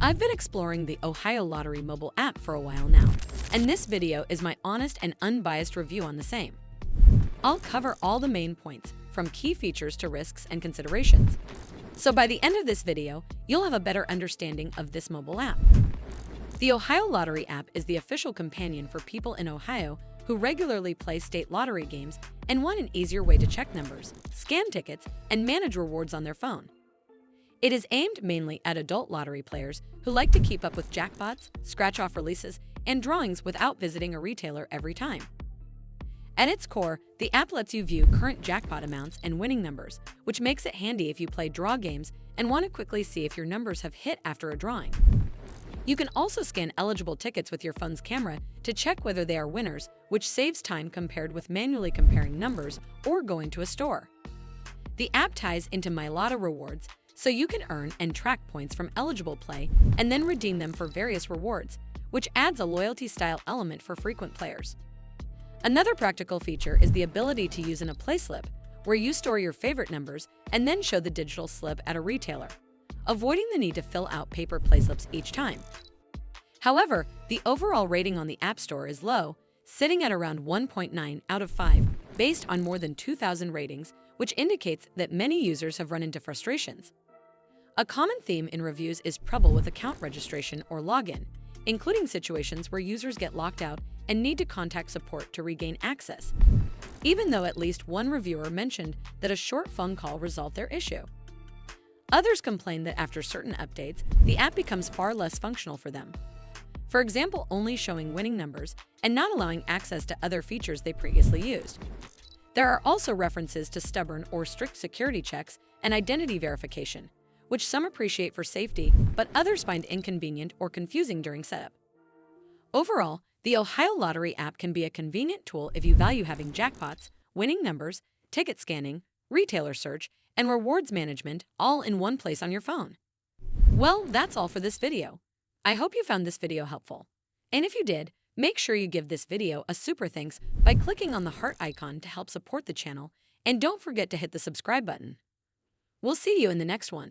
I've been exploring the Ohio Lottery mobile app for a while now, and this video is my honest and unbiased review on the same. I'll cover all the main points, from key features to risks and considerations. So by the end of this video, you'll have a better understanding of this mobile app. The Ohio Lottery app is the official companion for people in Ohio who regularly play state lottery games and want an easier way to check numbers, scan tickets, and manage rewards on their phone. It is aimed mainly at adult lottery players who like to keep up with jackpots, scratch-off releases, and drawings without visiting a retailer every time. At its core, the app lets you view current jackpot amounts and winning numbers, which makes it handy if you play draw games and want to quickly see if your numbers have hit after a drawing. You can also scan eligible tickets with your phone's camera to check whether they are winners, which saves time compared with manually comparing numbers or going to a store. The app ties into My Lotto rewards, so you can earn and track points from eligible play and then redeem them for various rewards, which adds a loyalty-style element for frequent players. Another practical feature is the ability to use a play slip, where you store your favorite numbers and then show the digital slip at a retailer, avoiding the need to fill out paper play slips each time. However, the overall rating on the App Store is low, sitting at around 1.9 out of 5, based on more than 2,000 ratings, which indicates that many users have run into frustrations. A common theme in reviews is trouble with account registration or login, including situations where users get locked out and need to contact support to regain access, even though at least one reviewer mentioned that a short phone call resolved their issue. Others complain that after certain updates, the app becomes far less functional for them. For example, only showing winning numbers and not allowing access to other features they previously used. There are also references to stubborn or strict security checks and identity verification, which some appreciate for safety, but others find inconvenient or confusing during setup. Overall, the Ohio Lottery app can be a convenient tool if you value having jackpots, winning numbers, ticket scanning, retailer search, and rewards management all in one place on your phone. Well, that's all for this video. I hope you found this video helpful. And if you did, make sure you give this video a super thanks by clicking on the heart icon to help support the channel, and don't forget to hit the subscribe button. We'll see you in the next one.